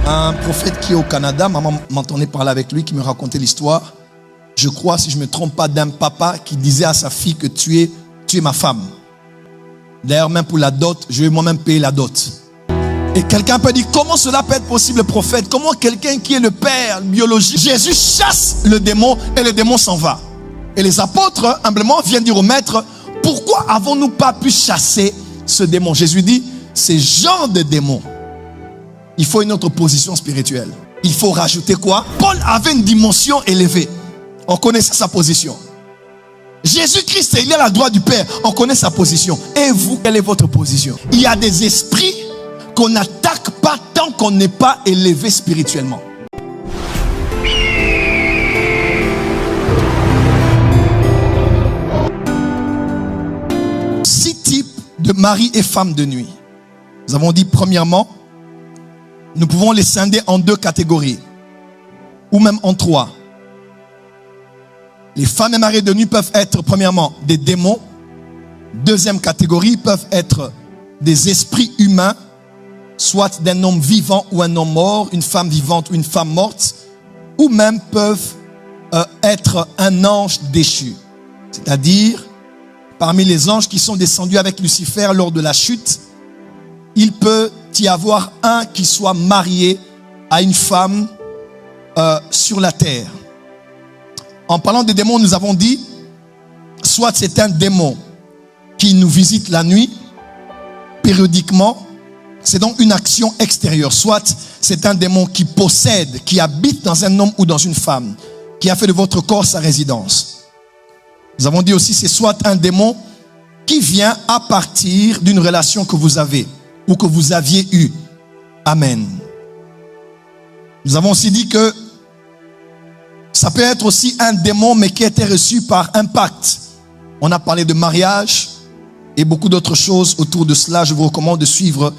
Un prophète qui est au Canada, maman m'entendait parler avec lui, qui me racontait l'histoire. Je crois, si je ne me trompe pas, d'un papa qui disait à sa fille que tu es ma femme. D'ailleurs, même pour la dot, je vais moi-même payer la dot. Et quelqu'un peut dire, comment cela peut être possible, prophète? Comment quelqu'un qui est le père biologique, Jésus chasse le démon et le démon s'en va. Et les apôtres, humblement, viennent dire au maître, pourquoi avons-nous pas pu chasser ce démon? Jésus dit, ces genres de démons, il faut une autre position spirituelle. Il faut rajouter quoi? Paul avait une dimension élevée. On connaissait sa position. Jésus-Christ, il est à la droite du Père. On connaît sa position. Et vous, quelle est votre position? Il y a des esprits qu'on n'attaque pas tant qu'on n'est pas élevé spirituellement. Six types de maris et femmes de nuit. Nous avons dit premièrement, nous pouvons les scinder en deux catégories, ou même en trois. Les femmes et maris de nuit peuvent être premièrement des démons. Deuxième catégorie peuvent être des esprits humains, soit d'un homme vivant ou un homme mort, une femme vivante ou une femme morte, ou même peuvent être un ange déchu. C'est-à-dire, parmi les anges qui sont descendus avec Lucifer lors de la chute, il peut y avoir un qui soit marié à une femme sur la terre. En parlant des démons, nous avons dit, soit c'est un démon qui nous visite la nuit, périodiquement, c'est donc une action extérieure. Soit c'est un démon qui possède, qui habite dans un homme ou dans une femme, qui a fait de votre corps sa résidence. Nous avons dit aussi, c'est soit un démon qui vient à partir d'une relation que vous avez ou que vous aviez eue. Amen. Nous avons aussi dit que ça peut être aussi un démon, mais qui a été reçu par un pacte. On a parlé de mariage et beaucoup d'autres choses autour de cela. Je vous recommande de suivre.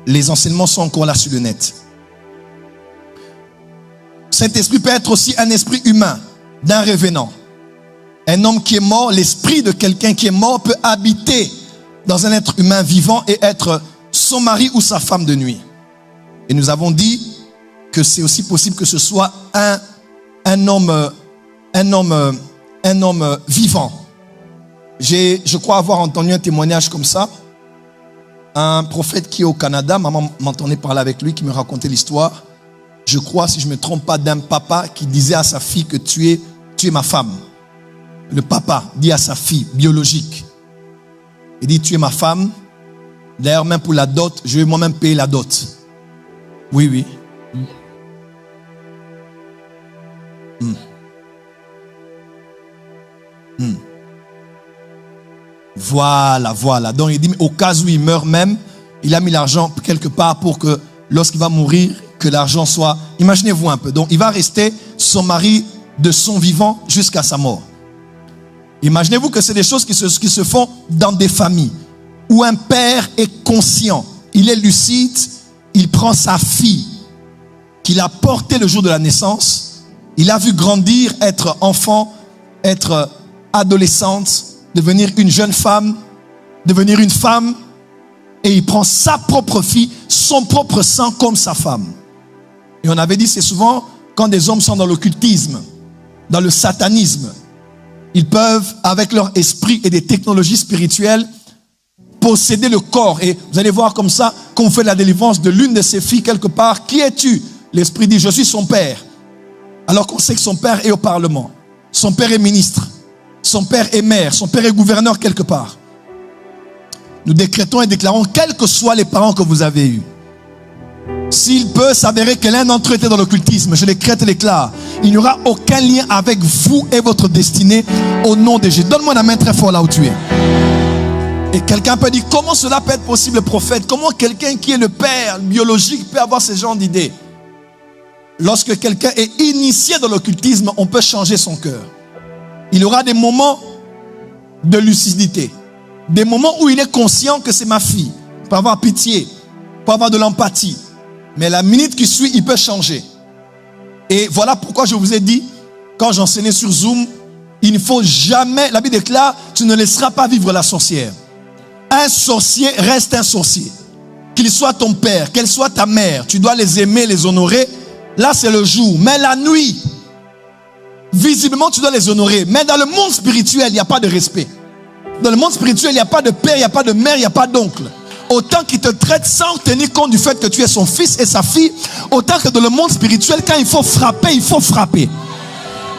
Les enseignements sont encore là sur le net. Cet esprit peut être aussi un esprit humain, d'un revenant. Un homme qui est mort, l'esprit de quelqu'un qui est mort peut habiter dans un être humain vivant et être son mari ou sa femme de nuit. Et nous avons dit que c'est aussi possible que ce soit un homme vivant. Je crois avoir entendu un témoignage comme ça. Un prophète qui est au Canada, maman m'entendait parler avec lui, qui me racontait l'histoire. Je crois, si je ne me trompe pas, d'un papa qui disait à sa fille que tu es ma femme. Le papa dit à sa fille biologique, il dit, tu es ma femme. D'ailleurs, même pour la dot, je vais moi-même payer la dot. Oui, oui. Voilà. Donc il dit, au cas où il meurt même, il a mis l'argent quelque part pour que lorsqu'il va mourir, que l'argent soit... Imaginez-vous un peu. Donc il va rester son mari de son vivant jusqu'à sa mort. Imaginez-vous que c'est des choses qui se font dans des familles où un père est conscient, il est lucide, il prend sa fille qu'il a portée le jour de la naissance, il a vu grandir, être enfant, être adolescente, devenir une jeune femme, devenir une femme, et il prend sa propre fille, son propre sang comme sa femme. Et on avait dit, c'est souvent quand des hommes sont dans l'occultisme, dans le satanisme, ils peuvent, avec leur esprit et des technologies spirituelles, posséder le corps. Et vous allez voir comme ça, qu'on fait la délivrance de l'une de ses filles quelque part. Qui es-tu? L'esprit dit, je suis son père. Alors qu'on sait que son père est au Parlement. Son père est ministre. Son père est maire. Son père est gouverneur quelque part. Nous décrétons et déclarons, quels que soient les parents que vous avez eus, s'il peut s'avérer que l'un d'entre eux était dans l'occultisme, je décrète et déclare, il n'y aura aucun lien avec vous et votre destinée au nom de Jésus. Donne-moi la main très fort là où tu es. Et quelqu'un peut dire, comment cela peut être possible, prophète? Comment quelqu'un qui est le père biologique peut avoir ce genre d'idées? Lorsque quelqu'un est initié dans l'occultisme, on peut changer son cœur. Il y aura des moments de lucidité. Des moments où il est conscient que c'est ma fille. Il peut avoir pitié, il peut avoir de l'empathie. Mais la minute qui suit, il peut changer. Et voilà pourquoi je vous ai dit, quand j'enseignais sur Zoom, il ne faut jamais, la Bible déclare, tu ne laisseras pas vivre la sorcière. Un sorcier reste un sorcier. qu'il soit ton père, qu'elle soit ta mère, tu dois les aimer, les honorer. Là, c'est le jour. Mais la nuit, visiblement, tu dois les honorer. Mais dans le monde spirituel, il n'y a pas de respect. Dans le monde spirituel, il n'y a pas de père, il n'y a pas de mère, il n'y a pas d'oncle. Autant qu'il te traite sans tenir compte du fait que tu es son fils et sa fille, autant que dans le monde spirituel, quand il faut frapper, il faut frapper.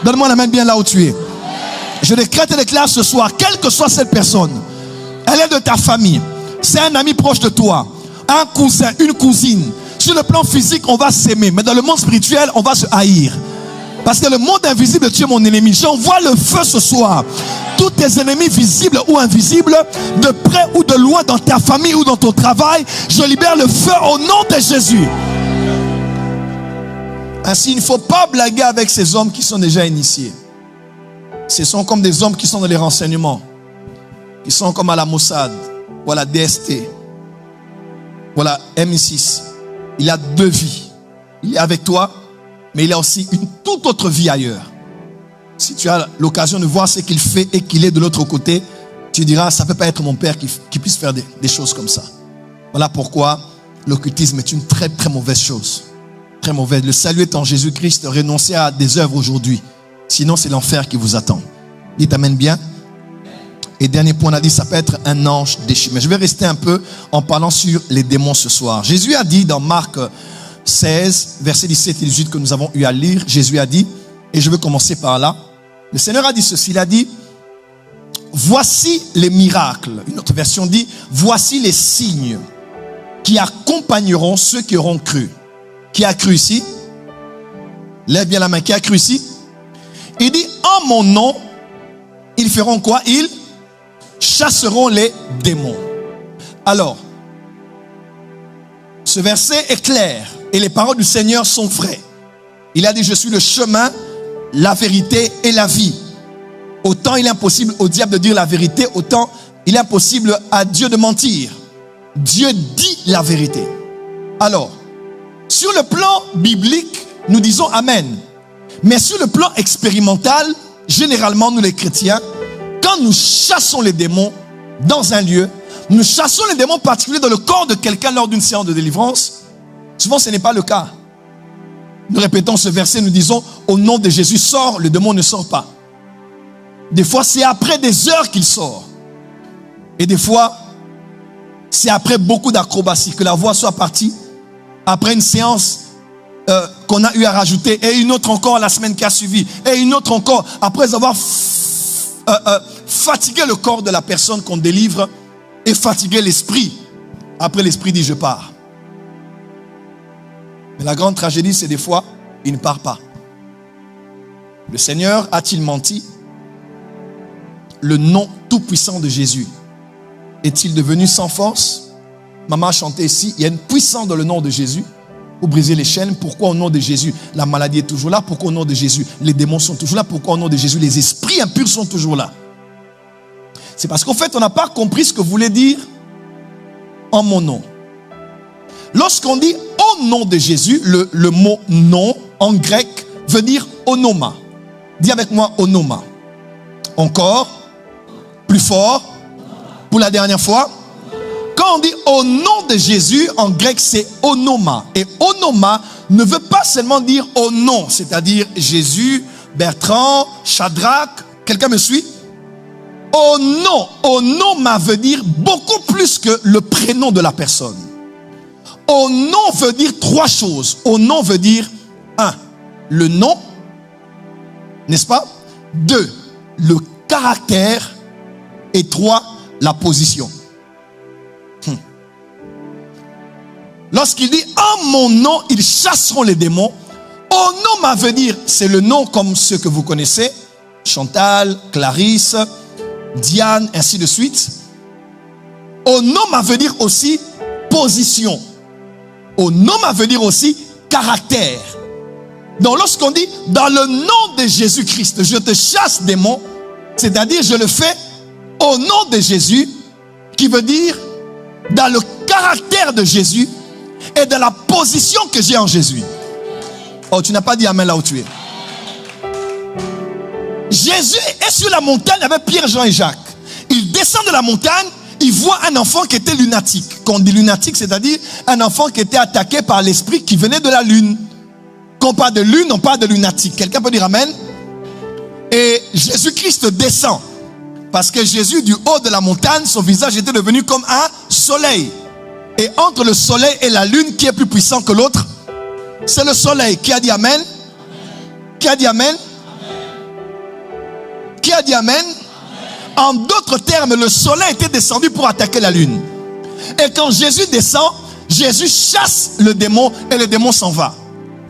Donne-moi la main bien là où tu es. Je décrète et déclare ce soir, quelle que soit cette personne, elle est de ta famille, c'est un ami proche de toi, un cousin, une cousine. Sur le plan physique, on va s'aimer, mais dans le monde spirituel, on va se haïr. Parce que le monde invisible, tu es mon ennemi. J'envoie le feu ce soir. Tous tes ennemis visibles ou invisibles, de près ou de loin, dans ta famille ou dans ton travail, je libère le feu au nom de Jésus. Ainsi, il ne faut pas blaguer avec ces hommes qui sont déjà initiés. Ce sont comme des hommes qui sont dans les renseignements, qui sont comme à la Mossad, ou à la DST, ou à la MI6. Il a deux vies. Il est avec toi, mais il a aussi une toute autre vie ailleurs. Si tu as l'occasion de voir ce qu'il fait et qu'il est de l'autre côté, tu diras, ça ne peut pas être mon père qui puisse faire des choses comme ça. Voilà pourquoi l'occultisme est une très très mauvaise chose. Très mauvaise. Le salut est en Jésus-Christ. Renoncez à des œuvres aujourd'hui. Sinon, c'est l'enfer qui vous attend. Dites amen bien. Et dernier point, on a dit, ça peut être un ange déchu. Mais je vais rester un peu en parlant sur les démons ce soir. Jésus a dit dans Marc 16, versets 17 et 18 que nous avons eu à lire, Jésus a dit, et je vais commencer par là, le Seigneur a dit ceci, il a dit, voici les miracles. Une autre version dit, voici les signes qui accompagneront ceux qui auront cru. Qui a cru ici? Lève bien la main, qui a cru ici? Il dit, en mon nom, ils feront quoi? Ils chasseront les démons. Alors, ce verset est clair et les paroles du Seigneur sont vraies. Il a dit, je suis le chemin, la vérité et la vie. Autant il est impossible au diable de dire la vérité, autant il est impossible à Dieu de mentir. Dieu dit la vérité. Alors, sur le plan biblique, nous disons Amen. Mais sur le plan expérimental, généralement, nous les chrétiens, quand nous chassons les démons dans un lieu, nous chassons les démons particuliers dans le corps de quelqu'un lors d'une séance de délivrance. Souvent, ce n'est pas le cas. Nous répétons ce verset, nous disons, au nom de Jésus, sort, le démon ne sort pas. Des fois, c'est après des heures qu'il sort. Et des fois, c'est après beaucoup d'acrobaties, que la voix soit partie, après une séance qu'on a eu à rajouter, et une autre encore la semaine qui a suivi, et une autre encore, après avoir fatigué le corps de la personne qu'on délivre, et fatigué l'esprit. Après, l'esprit dit, je pars. Mais la grande tragédie, c'est des fois, il ne part pas. Le Seigneur a-t-il menti? Le nom tout-puissant de Jésus est-il devenu sans force? Maman a chanté ici, il y a une puissance dans le nom de Jésus pour briser les chaînes. Pourquoi au nom de Jésus la maladie est toujours là? Pourquoi au nom de Jésus les démons sont toujours là? Pourquoi au nom de Jésus les esprits impurs sont toujours là? C'est parce qu'en fait on n'a pas compris ce que voulait dire en mon nom. Lorsqu'on dit au nom de Jésus, le mot nom en grec veut dire onoma. Dis avec moi onoma. Encore, plus fort, pour la dernière fois. Quand on dit au nom de Jésus, en grec c'est onoma. Et onoma ne veut pas seulement dire au nom, c'est-à-dire Jésus, Bertrand, Shadrach. Quelqu'un me suit? Au nom, onoma veut dire beaucoup plus que le prénom de la personne. Au nom veut dire trois choses. Au nom veut dire 1, le nom, n'est-ce pas? 2, le caractère. Et 3, la position. Lorsqu'il dit en mon nom, ils chasseront les démons. Au nom veut dire, c'est le nom comme ceux que vous connaissez, Chantal, Clarisse, Diane, ainsi de suite. Au nom veut dire aussi position. Au nom veut dire aussi caractère. Donc lorsqu'on dit dans le nom de Jésus-Christ, je te chasse démons, c'est-à-dire je le fais au nom de Jésus, qui veut dire dans le caractère de Jésus et dans la position que j'ai en Jésus. Oh, tu n'as pas dit amen là où tu es. Jésus est sur la montagne avec Pierre, Jean et Jacques. Il descend de la montagne il voit un enfant qui était lunatique. Quand on dit lunatique, c'est-à-dire un enfant qui était attaqué par l'esprit qui venait de la lune. Quand on parle de lune, on parle de lunatique. Quelqu'un peut dire amen? Et Jésus-Christ descend. Parce que Jésus, du haut de la montagne, son visage était devenu comme un soleil. Et entre le soleil et la lune, qui est plus puissant que l'autre? C'est le soleil. Qui a dit amen? Qui a dit amen? Qui a dit amen? En d'autres termes, le soleil était descendu pour attaquer la lune. Et quand Jésus descend, Jésus chasse le démon et le démon s'en va.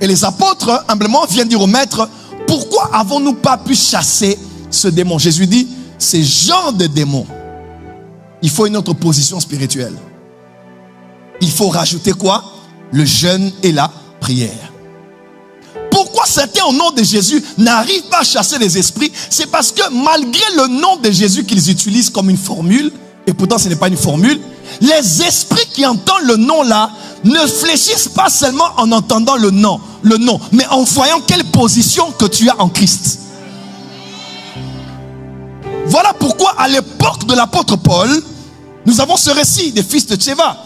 Et les apôtres, humblement, viennent dire au maître, pourquoi avons-nous pas pu chasser ce démon? Jésus dit, ces genres de démons, il faut une autre position spirituelle. Il faut rajouter quoi? Le jeûne et la prière. Pourquoi certains au nom de Jésus n'arrivent pas à chasser les esprits? C'est parce que malgré le nom de Jésus qu'ils utilisent comme une formule, et pourtant ce n'est pas une formule, les esprits qui entendent le nom là ne fléchissent pas seulement en entendant le nom, mais en voyant quelle position que tu as en Christ. Voilà pourquoi à l'époque de l'apôtre Paul, nous avons ce récit des fils de Tchéva,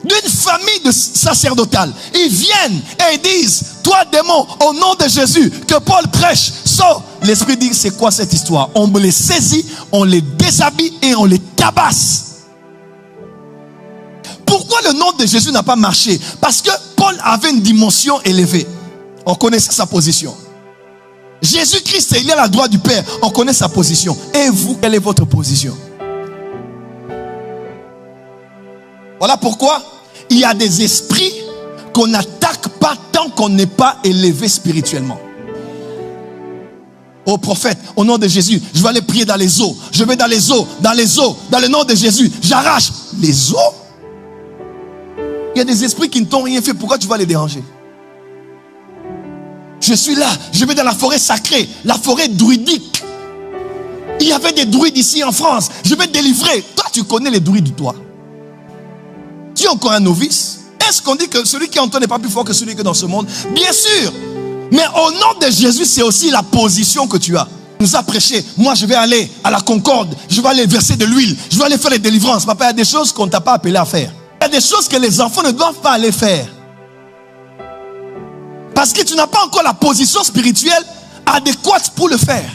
d'une famille de sacerdotale. Ils viennent et ils disent, toi démon, au nom de Jésus, que Paul prêche, sors. L'esprit dit, c'est quoi cette histoire? On les saisit, on les déshabille et on les tabasse. Pourquoi le nom de Jésus n'a pas marché? Parce que Paul avait une dimension élevée. On connaissait sa position. Jésus-Christ, il est à la droite du Père. On connaît sa position. Et vous, quelle est votre position? Voilà pourquoi il y a des esprits qu'on n'attaque pas tant qu'on n'est pas élevé spirituellement. Au prophète, au nom de Jésus, je vais aller prier dans les eaux. Je vais dans les eaux, dans le nom de Jésus. J'arrache les eaux. Il y a des esprits qui ne t'ont rien fait. Pourquoi tu vas les déranger? Je suis là, je vais dans la forêt sacrée, la forêt druidique. Il y avait des druides ici en France. Je vais te délivrer. Toi, tu connais les druides, toi. Tu es encore un novice? Est-ce qu'on dit que celui qui entend n'est pas plus fort que celui qui est dans ce monde? Bien sûr. Mais au nom de Jésus, c'est aussi la position que tu as. Il nous a prêché. Moi, je vais aller à la Concorde. Je vais aller verser de l'huile. Je vais aller faire les délivrances. Papa, il y a des choses qu'on ne t'a pas appelé à faire. Il y a des choses que les enfants ne doivent pas aller faire. Parce que tu n'as pas encore la position spirituelle adéquate pour le faire.